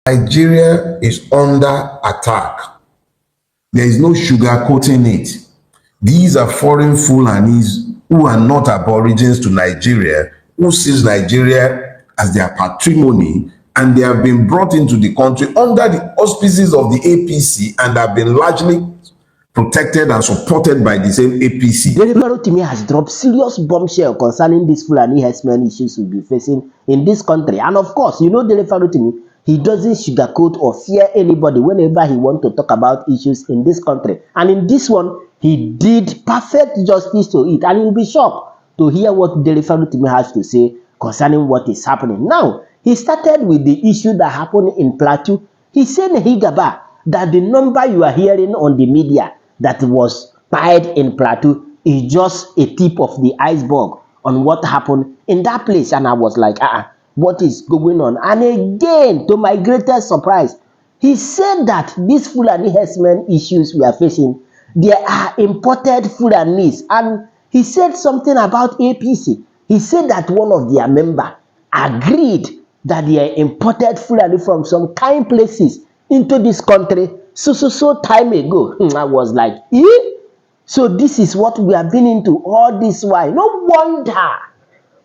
Nigeria is under attack. There is no sugarcoating it. These are foreign Fulanis who are not aborigines to Nigeria, who sees Nigeria as their patrimony, and they have been brought into the country under the auspices of the APC and have been largely protected and supported by the same APC. Dele Farotimi has dropped serious bombshell concerning these Fulani herdsmen issues we'll be facing in this country. And of course, you know Dele Farotimi, he doesn't sugarcoat or fear anybody whenever he wants to talk about issues in this country. And in this one, he did perfect justice to it. And you'll be shocked to hear what Dele Farotimi has to say concerning what is happening. Now, he started with the issue that happened in Plateau. He said in Higaba that the number you are hearing on the media that was fired in Plateau is just a tip of the iceberg on what happened in that place. And I was like, what is going on? And again, to my greatest surprise, he said that these Fulani herdsmen issues we are facing, they are imported Fulanis. And he said something about APC. He said that one of their members agreed that they are imported Fulani from some kind places into this country so time ago. I was like, so this is what we have been into all this while. No wonder.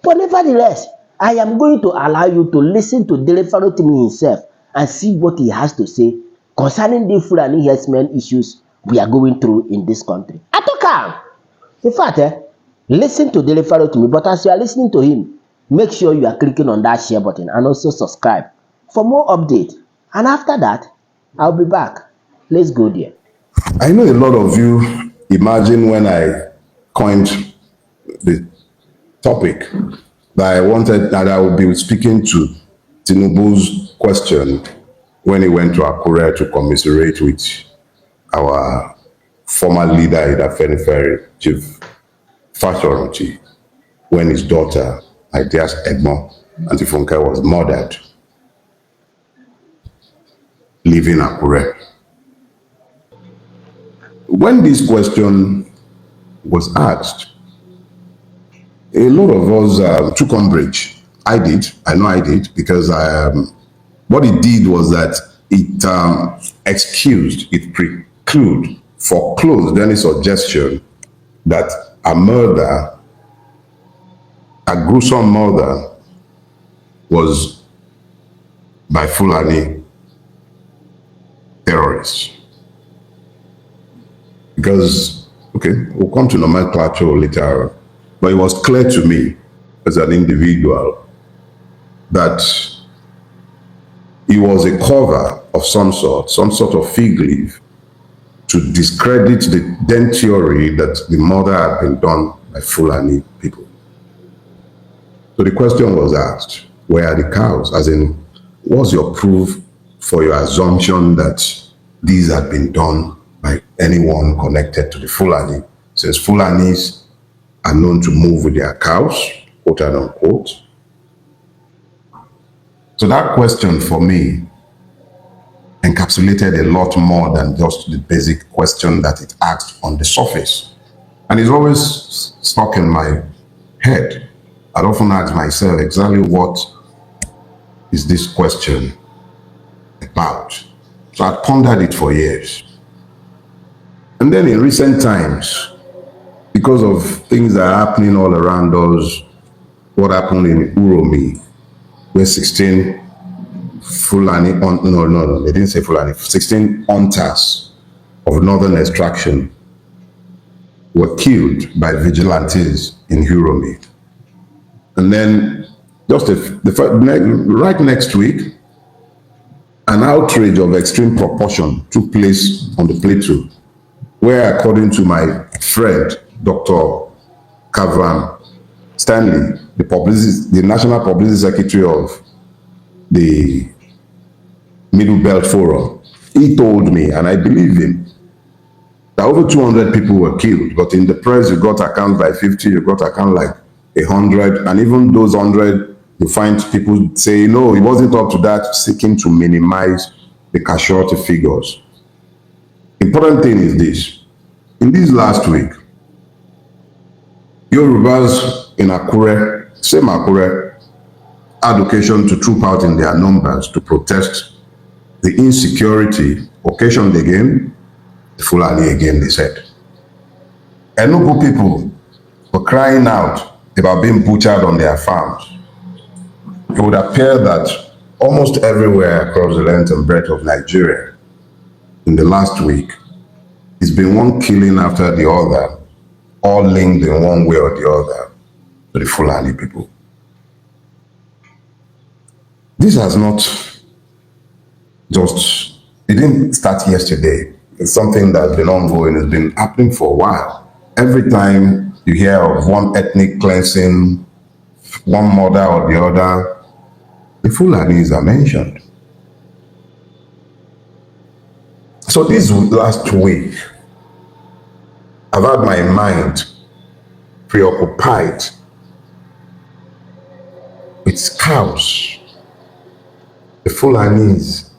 But nevertheless, I am going to allow you to listen to Dele Farotimi himself and see what he has to say concerning the Fulani herdsmen issues we are going through in this country. Atoka! In fact, listen to Dele Farotimi, but as you are listening to him, make sure you are clicking on that share button and also subscribe for more updates. And after that, I'll be back. Let's go there. I know a lot of you imagine when I coined the topic that I wanted that I would be speaking to Tinubu's question when he went to Akure to commiserate with our former leader in Ferry, Chief Fashoranchi, when his daughter, Ideas Egmo, Antifunke, was murdered, leaving Akure. When this question was asked, a lot of us took umbrage. I know I did, because what it did was that it excused, it foreclosed any suggestion that a murder, a gruesome murder, was by Fulani terrorists. Because, okay, we'll come to nomenclature later, but it was clear to me as an individual that it was a cover of some sort of fig leaf to discredit the then theory that the murder had been done by Fulani people. So the question was asked, where are the cows? As in, what's your proof for your assumption that these had been done by anyone connected to the Fulani, since Fulanis are known to move with their cows, quote and unquote? So that question for me encapsulated a lot more than just the basic question that it asked on the surface. And it's always stuck in my head. I'd often ask myself, exactly what is this question about? So I'd pondered it for years. And then in recent times, because of things that are happening all around us, what happened in Uromi, where 16 Fulani, no, they didn't say Fulani, 16 hunters of northern extraction were killed by vigilantes in Uromi. And then just right next week, an outrage of extreme proportion took place on the plateau, where, according to my friend, Dr. Kavram Stanley, the National Publicity Secretary of the Middle Belt Forum, he told me, and I believe him, that over 200 people were killed. But in the press, you got accounts like 50, you got accounts like 100, and even those 100, you find people say, no, it wasn't up to that, seeking to minimize the casualty figures. Important thing is this. In this last week, Yorubas in Akure, same Akure, had occasion to troop out in their numbers to protest the insecurity occasioned again, the Fulani again, they said. Enugu people were crying out about being butchered on their farms. It would appear that almost everywhere across the length and breadth of Nigeria in the last week, it's been one killing after the other, all linked in one way or the other to the Fulani people. This has not just, it didn't start yesterday. It's something that's been ongoing, it's been happening for a while. Every time you hear of one ethnic cleansing, one mother or the other, the Fulanis are mentioned. So this last week, I've had my mind preoccupied with cows, the Fulanis,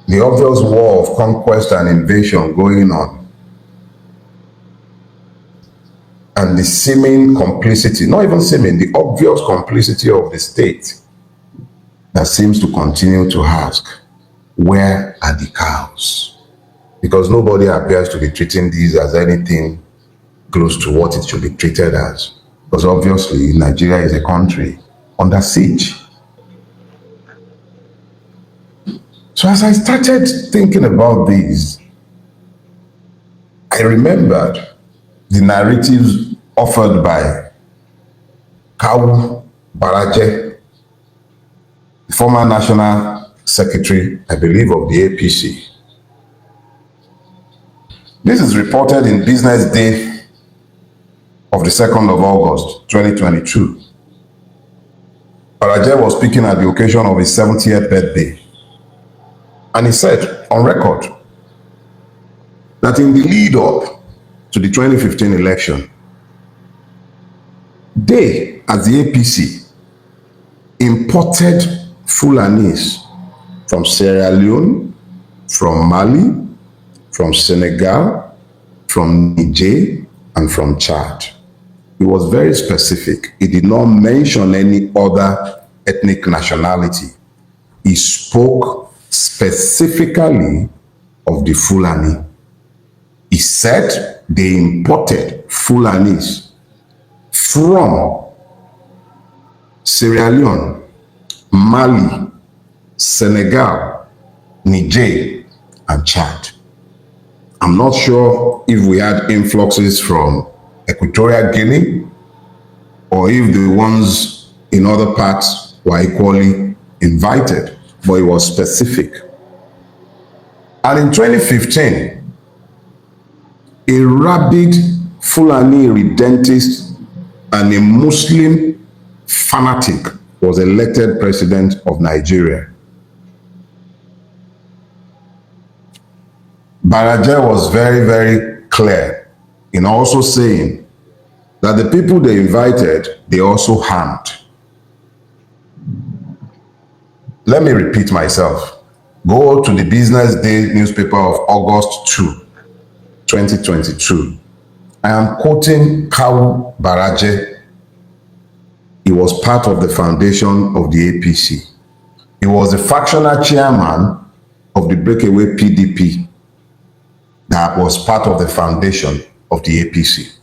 the obvious war of conquest and invasion going on, and the seeming complicity, not even seeming, the obvious complicity of the state that seems to continue to ask, where are the cows? Because nobody appears to be treating these as anything close to what it should be treated as. Because obviously Nigeria is a country under siege. So as I started thinking about these, I remembered the narratives offered by Kawu Baraje, the former national secretary, I believe, of the APC. This is reported in Business Day of the 2nd of August, 2022. Baraje was speaking at the occasion of his 70th birthday. And he said, on record, that in the lead up to the 2015 election, they, as the APC, imported Fulanis from Sierra Leone, from Mali, from Senegal, from Niger, and from Chad. He was very specific. He did not mention any other ethnic nationality. He spoke specifically of the Fulani. He said they imported Fulanis from Sierra Leone, Mali, Senegal, Niger, and Chad. I'm not sure if we had influxes from Equatorial Guinea or if the ones in other parts were equally invited, but it was specific. And in 2015, a rabid Fulani redentist and a Muslim fanatic was elected president of Nigeria. Baraje was very, very clear in also saying that the people they invited, they also harmed. Let me repeat myself. Go to the Business Day newspaper of August 2, 2022. I am quoting Kawu Baraje. He was part of the foundation of the APC. He was the factional chairman of the breakaway PDP that was part of the foundation of the APC.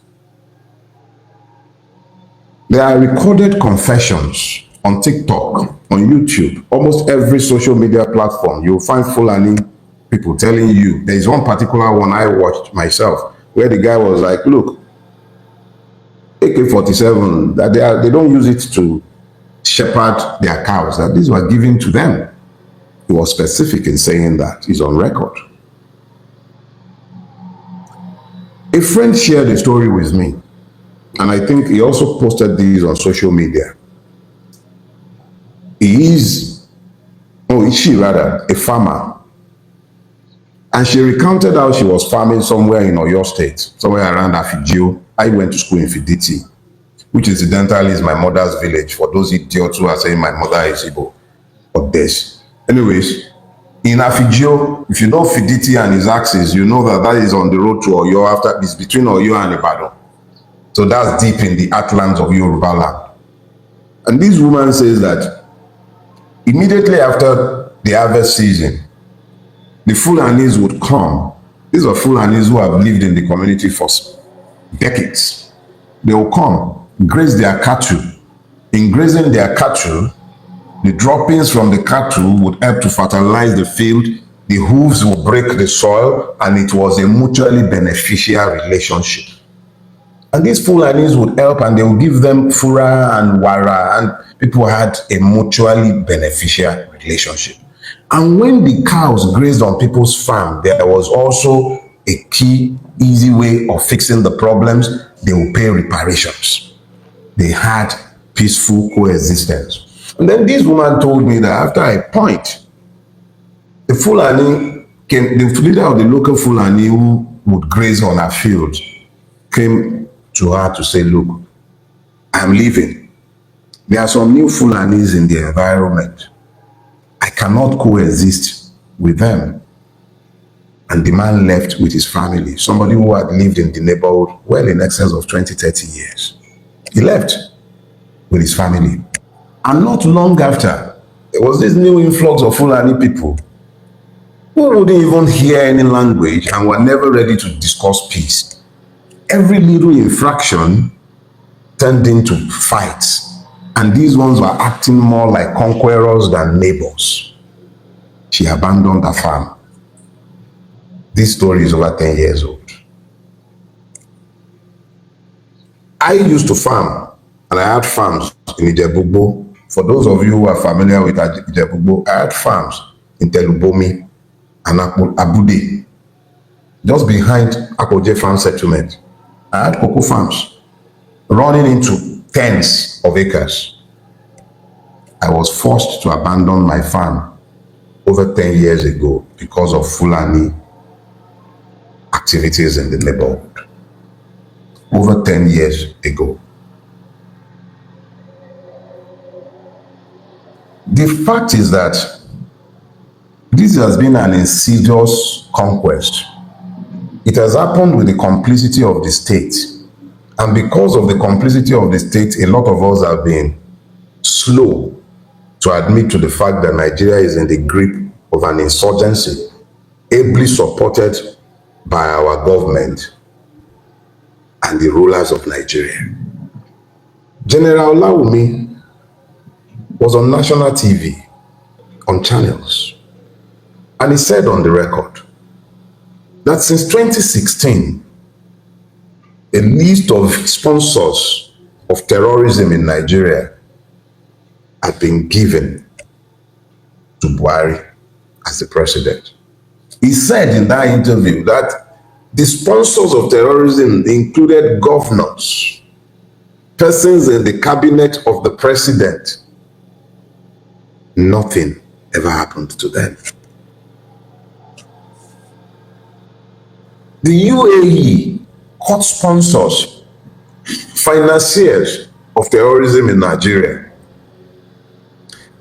There are recorded confessions on TikTok, on YouTube, almost every social media platform. You'll find Fulani people telling you. There is one particular one I watched myself where the guy was like, look, AK-47, that they don't use it to shepherd their cows, that these were given to them. He was specific in saying that. He's on record. A friend shared a story with me, and I think he also posted these on social media. Is she rather, a farmer. And she recounted how she was farming somewhere in Oyo State, somewhere around Afigio. I went to school in Fiditi, which incidentally is my mother's village, for those idiots who are saying my mother is Igbo or this. Anyways, in Afigio, if you know Fiditi and his axis, you know that is on the road to Oyo, after it's between Oyo and Ibadan. So that's deep in the heartlands of Yoruba land. And this woman says that Immediately after the harvest season, the Fulanis would come. These are Fulanis who have lived in the community for decades. They will come, graze their cattle. In grazing their cattle, the droppings from the cattle would help to fertilize the field. The hooves will break the soil, and it was a mutually beneficial relationship. And these Fulanis would help, and they would give them fura and wara, and people had a mutually beneficial relationship. And when the cows grazed on people's farm, there was also a key, easy way of fixing the problems. They would pay reparations. They had peaceful coexistence. And then this woman told me that after a point, the Fulani came, the leader of the local Fulani who would graze on her field came to her to say, look, I'm leaving. There are some new Fulanis in the environment. I cannot coexist with them. And the man left with his family, somebody who had lived in the neighborhood well in excess of 20, 30 years. He left with his family. And not long after, there was this new influx of Fulani people who wouldn't even hear any language and were never ready to discuss peace. Every little infraction turned into fights, and these ones were acting more like conquerors than neighbors. She abandoned her farm. This story is over 10 years old. I used to farm, and I had farms in Ijebu. For those of you who are familiar with Ijebu, I had farms in Telubomi and Abude, just behind Akoje Farm Settlement. I had cocoa farms running into tens of acres. I was forced to abandon my farm over 10 years ago because of Fulani activities in the neighborhood. Over 10 years ago. The fact is that this has been an insidious conquest. It has happened with the complicity of the state. And because of the complicity of the state, a lot of us have been slow to admit to the fact that Nigeria is in the grip of an insurgency, ably supported by our government and the rulers of Nigeria. General Laumi was on national TV, on channels, and he said on the record that since 2016, a list of sponsors of terrorism in Nigeria had been given to Buhari as the president. He said in that interview that the sponsors of terrorism included governors, persons in the cabinet of the president. Nothing ever happened to them. The UAE caught sponsors, financiers of terrorism in Nigeria,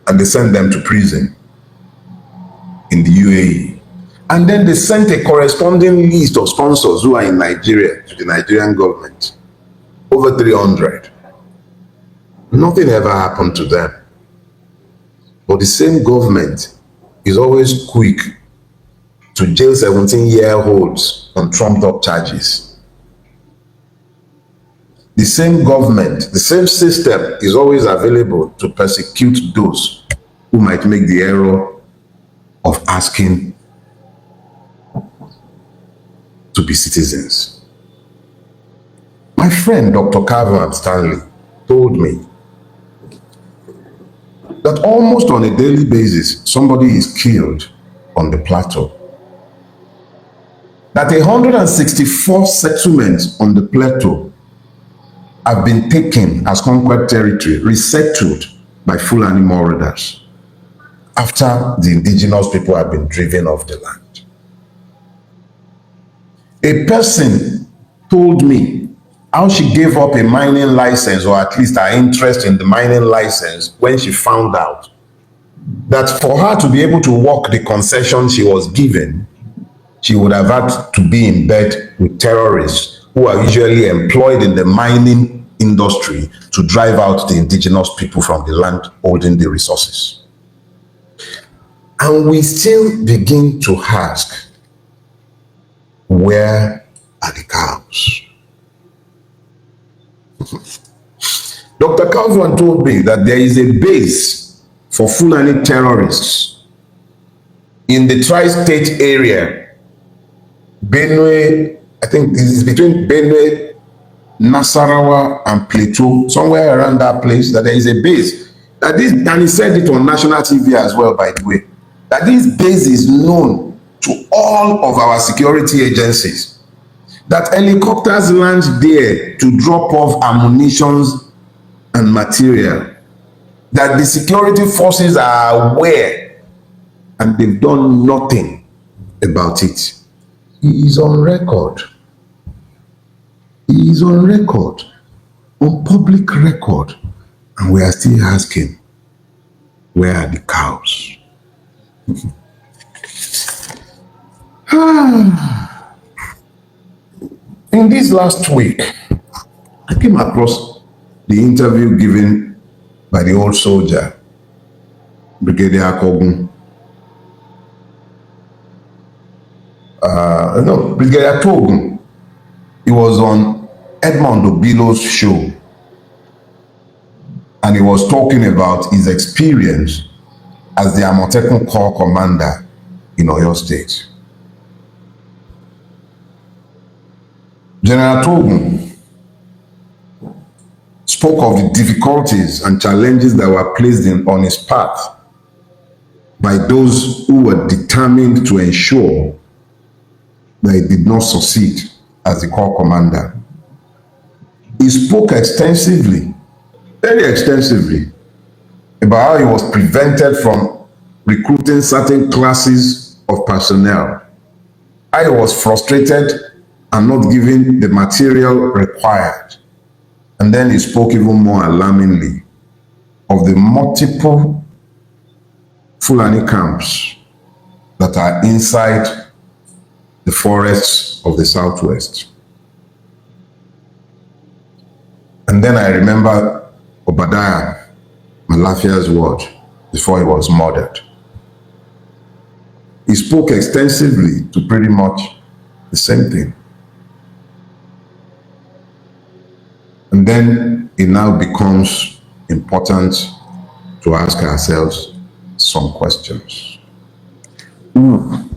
and they sent them to prison in the UAE. And then they sent a corresponding list of sponsors who are in Nigeria to the Nigerian government. Over 300. Nothing ever happened to them. But the same government is always quick to jail 17-year-olds on trumped-up charges. The same government, the same system is always available to persecute those who might make the error of asking to be citizens. My friend, Dr. Calvin Stanley, told me that almost on a daily basis, somebody is killed on the plateau. That 164 settlements on the plateau have been taken as conquered territory, resettled by Fulani marauders after the indigenous people have been driven off the land. A person told me how she gave up a mining license, or at least her interest in the mining license, when she found out that for her to be able to work the concession she was given, she would have had to be in bed with terrorists who are usually employed in the mining industry to drive out the indigenous people from the land holding the resources. And we still begin to ask, where are the cows? Dr. Calvin told me that there is a base for Fulani terrorists in the tri-state area, Benue, I think this is between Benue, Nasarawa, and Plateau, somewhere around that place, that there is a base. That this, and he said it on national TV as well, by the way, that this base is known to all of our security agencies, that helicopters land there to drop off ammunition and material, that the security forces are aware and they've done nothing about it. He is on record. He is on record, on public record, and we are still asking, where are the cows? In this last week, I came across the interview given by the old soldier, Brigadier Kogun. Brigadier Togun. He was on Edmond Obilo's show, and he was talking about his experience as the Amotekun Corps commander in Oyo State. General Togun spoke of the difficulties and challenges that were placed on his path by those who were determined to ensure that he did not succeed as the Corps commander. He spoke extensively, very extensively, about how he was prevented from recruiting certain classes of personnel, how he was frustrated and not given the material required. And then he spoke even more alarmingly of the multiple Fulani camps that are inside the forests of the Southwest. And then I remember Obadiah Malafia's word before he was murdered. He spoke extensively to pretty much the same thing. And then it now becomes important to ask ourselves some questions. Who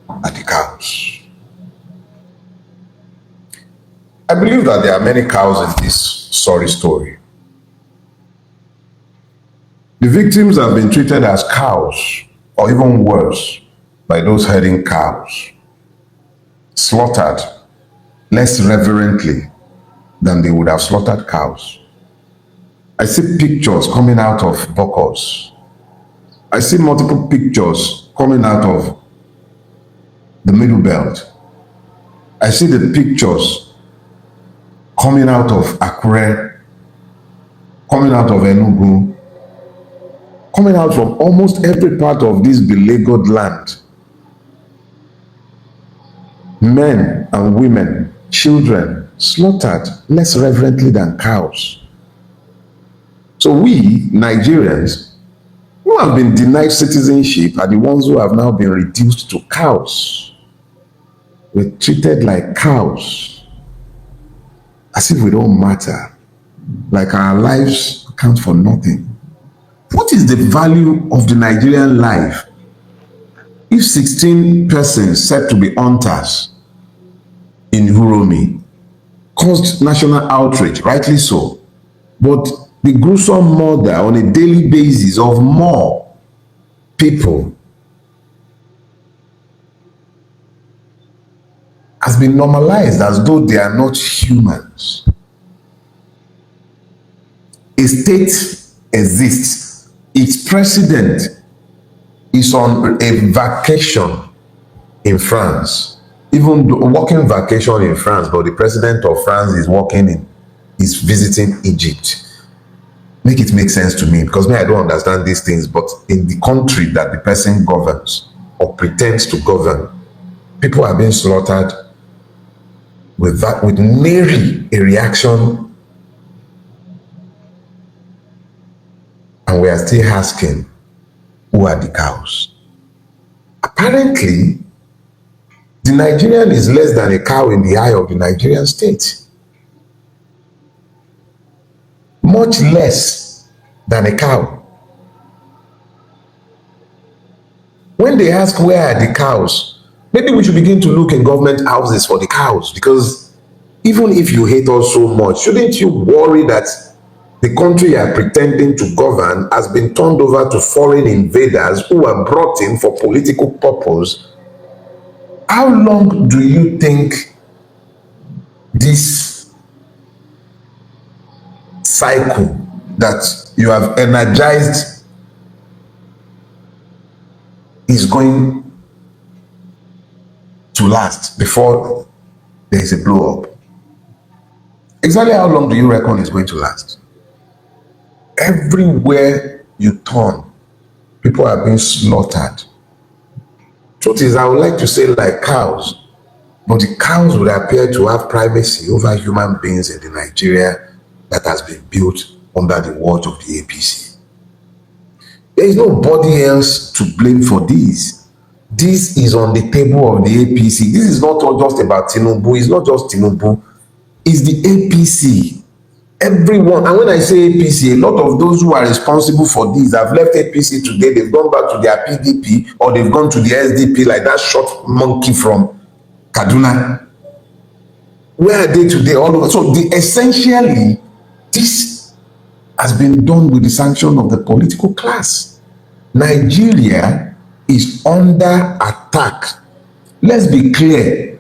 are the cows? I believe that there are many cows in this sorry story. The victims have been treated as cows, or even worse, by those herding cows, slaughtered less reverently than they would have slaughtered cows. I see pictures coming out of Bokos. I see multiple pictures coming out of the Middle Belt. I see the pictures coming out of Akure, coming out of Enugu, coming out from almost every part of this beleaguered land. Men and women, children, slaughtered less reverently than cows. So we, Nigerians, who have been denied citizenship are the ones who have now been reduced to cows. We're treated like cows, as if we don't matter, like our lives count for nothing. What is the value of the Nigerian life if 16 persons said to be hunters in Uromi caused national outrage, rightly so, but the gruesome murder on a daily basis of more people has been normalized as though they are not humans? A state exists. Its president is on a vacation in France, even working vacation in France, but the president of France is visiting Egypt. Make it make sense to me, because I don't understand these things, but in the country that the person governs or pretends to govern, people are being slaughtered with nary a reaction, and we are still asking, who are the cows? Apparently, the Nigerian is less than a cow in the eye of the Nigerian state. Much less than a cow. When they ask where are the cows, maybe we should begin to look in government houses for the cows, because even if you hate us so much, shouldn't you worry that the country you are pretending to govern has been turned over to foreign invaders who are brought in for political purpose? How long do you think this cycle that you have energized is going to last before there is a blow up? Exactly how long do you reckon it's going to last? Everywhere you turn, people are being slaughtered. Truth is, I would like to say like cows, but the cows would appear to have privacy over human beings in the Nigeria that has been built under the watch of the APC. There is nobody else to blame for this. This is on the table of the APC. This is not just about Tinubu. It's not just Tinubu. It's the APC. Everyone, and when I say APC, a lot of those who are responsible for this have left APC today. They've gone back to their PDP or they've gone to the SDP, like that short monkey from Kaduna. Where are they today? All over. So essentially, this has been done with the sanction of the political class. Nigeria is under attack. Let's be clear.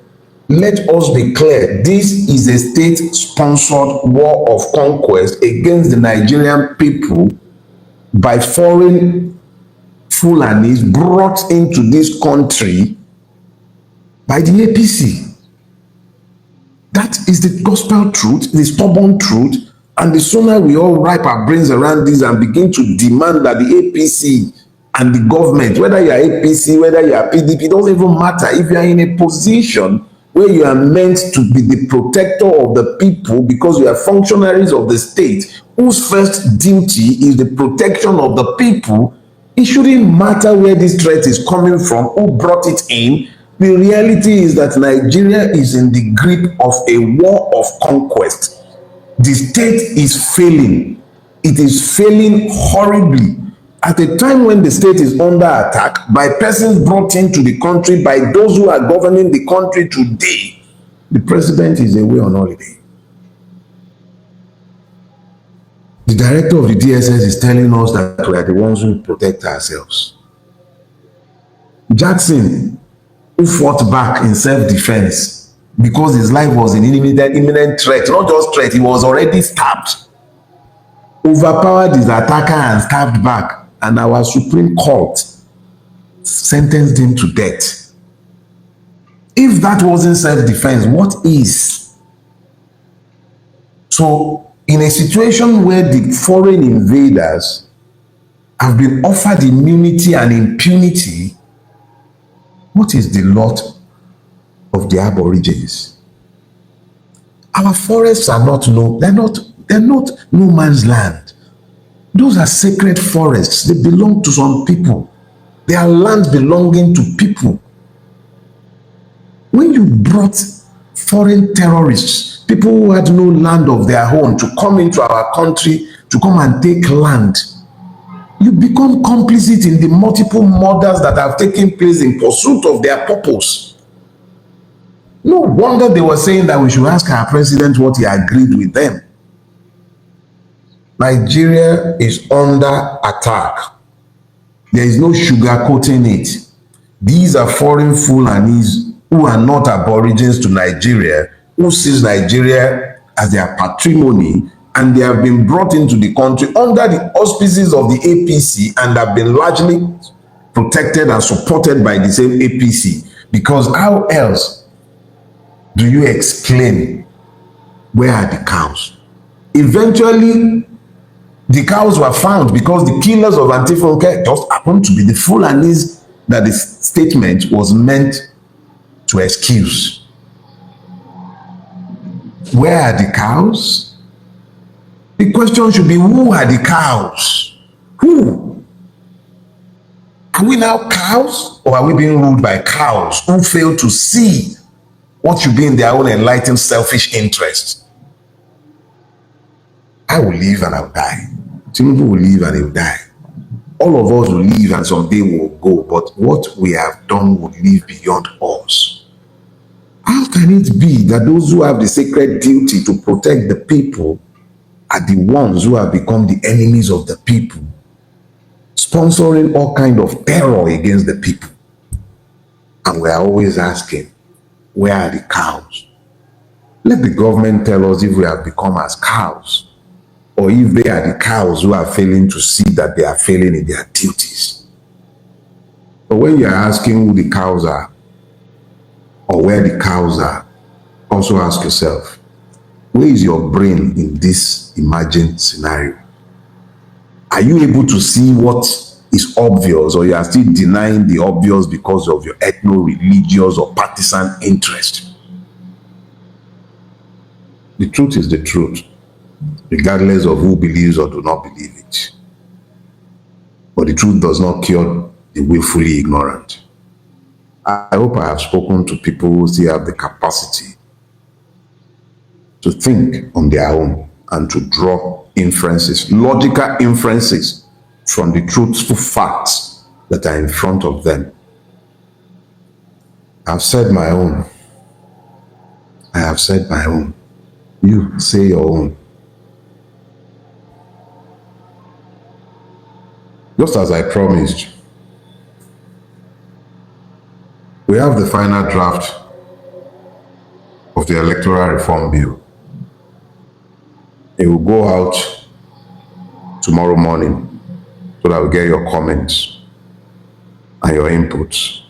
Let us be clear. This is a state-sponsored war of conquest against the Nigerian people by foreign Fulanis brought into this country by the APC. That is the gospel truth, the stubborn truth. And the sooner we all wrap our brains around this and begin to demand that the APC and the government, whether you are APC, whether you are PDP, it doesn't even matter. If you are in a position where you are meant to be the protector of the people because you are functionaries of the state, whose first duty is the protection of the people, it shouldn't matter where this threat is coming from, who brought it in. The reality is that Nigeria is in the grip of a war of conquest. The state is failing. It is failing horribly. At a time when the state is under attack by persons brought into the country by those who are governing the country today, the president is away on holiday. The director of the DSS is telling us that we are the ones who protect ourselves. Jackson, who fought back in self-defense because his life was in imminent threat, not just threat, he was already stabbed, overpowered his attacker and stabbed back. And our Supreme Court sentenced him to death. If that wasn't self-defense, what is? So, in a situation where the foreign invaders have been offered immunity and impunity, what is the lot of the Aborigines? Our forests are not they're not no man's land. Those are sacred forests. They belong to some people. They are lands belonging to people. When you brought foreign terrorists, people who had no land of their own, to come into our country, to come and take land, you become complicit in the multiple murders that have taken place in pursuit of their purpose. No wonder they were saying that we should ask our president what he agreed with them. Nigeria is under attack. There is no sugarcoating it. These are foreign Fulanis who are not aborigines to Nigeria, who sees Nigeria as their patrimony, and they have been brought into the country under the auspices of the APC and have been largely protected and supported by the same APC. Because how else do you explain where are the cows? Eventually, the cows were found because the killers of Antifunke just happened to be the Fulanis that the statement was meant to excuse. Where are the cows? The question should be, who are the cows? Who? Are we now cows, or are we being ruled by cows who fail to see what should be in their own enlightened selfish interests? I will live and I'll die. Tinubu will live and he'll die. All of us will live and someday will go, but what we have done will live beyond us. How can it be that those who have the sacred duty to protect the people are the ones who have become the enemies of the people, sponsoring all kind of terror against the people? And we are always asking, where are the cows? Let the government tell us if we have become as cows, or if they are the cows who are failing to see that they are failing in their duties. But when you are asking who the cows are, or where the cows are, also ask yourself, where is your brain in this imagined scenario? Are you able to see what is obvious, or you are still denying the obvious because of your ethno-religious or partisan interest? The truth is the truth, regardless of who believes or do not believe it. But the truth does not cure the willfully ignorant. I hope I have spoken to people who still have the capacity to think on their own and to draw inferences, logical inferences from the truthful facts that are in front of them. I've said my own. I have said my own. You say your own. Just as I promised, we have the final draft of the Electoral Reform Bill. It will go out tomorrow morning so that we get your comments and your inputs.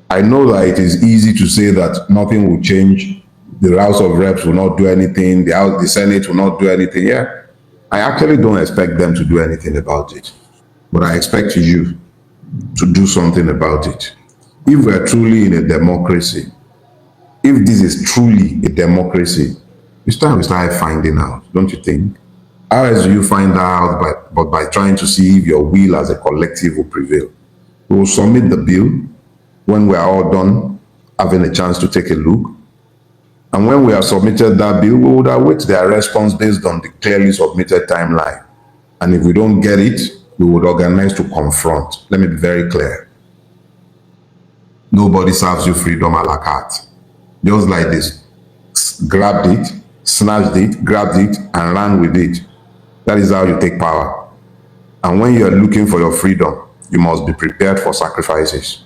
I know that it is easy to say that nothing will change. The House of Reps will not do anything. The Senate will not do anything. Yeah, I actually don't expect them to do anything about it. But I expect you to do something about it. If we're truly in a democracy, if this is truly a democracy, it's time we start finding out, don't you think? How else do you find out but by trying to see if your will as a collective will prevail? We will submit the bill when we are all done having a chance to take a look. And when we have submitted that bill, we would await their response based on the clearly submitted timeline. And if we don't get it, we would organize to confront. Let me be very clear. Nobody serves you freedom a la carte. Just like this. Grabbed it, snatched it, grabbed it, and ran with it. That is how you take power. And when you are looking for your freedom, you must be prepared for sacrifices.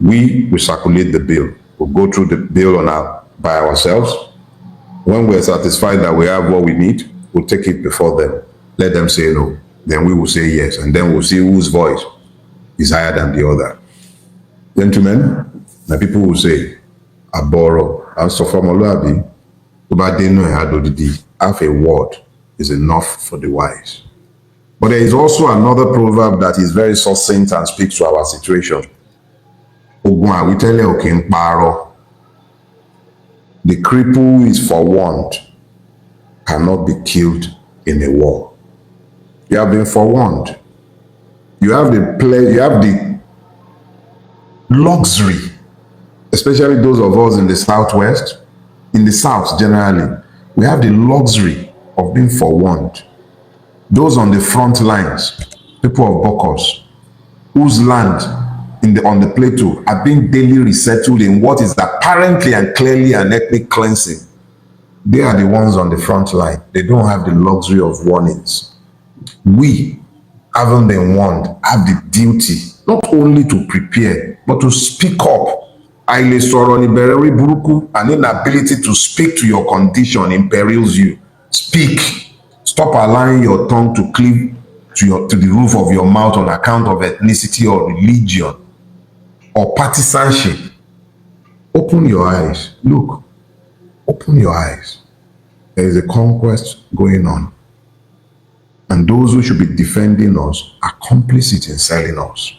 We will circulate the bill. We'll go through the bill by ourselves. When we're satisfied that we have what we need, we'll take it before them. Let them say no. Then we will say yes. And then we'll see whose voice is higher than the other. Gentlemen, my people will say, I borrow. And so from Oluwabi, half a word is enough for the wise. But there is also another proverb that is very succinct and speaks to our situation. The cripple who is forewarned cannot be killed in a war. You have been forewarned. You have the luxury, especially those of us in the Southwest, in the South generally, we have the luxury of being forewarned. Those on the front lines, people of Bokos, whose land on the plateau are being daily resettled in what is apparently and clearly an ethnic cleansing. They are the ones on the front line. They don't have the luxury of warnings. We, having been warned, have the duty not only to prepare, but to speak up. An inability to speak to your condition imperils you. Speak. Stop allowing your tongue to cleave to the roof of your mouth on account of ethnicity or religion or partisanship. Open your eyes. Look. Open your eyes. There is a conquest going on. And those who should be defending us are complicit in selling us.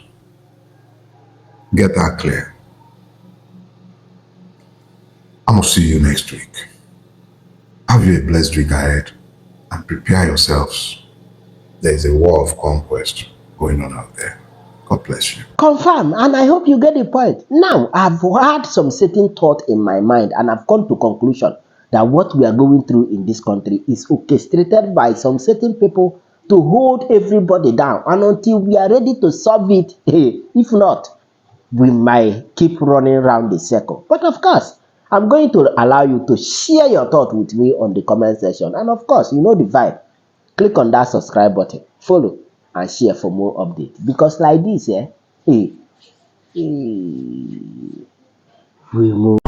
Get that clear. I'm going to see you next week. Have you a blessed week ahead and prepare yourselves. There is a war of conquest. going on out there. God bless you. Confirm, and I hope you get the point. Now, I've had some certain thought in my mind, and I've come to conclusion that what we are going through in this country is orchestrated by some certain people to hold everybody down, and until we are ready to solve it, if not, we might keep running around the circle. But of course, I'm going to allow you to share your thought with me on the comment section, and of course, you know the vibe. Click on that subscribe button, follow, and share for more updates. Because like this, we move.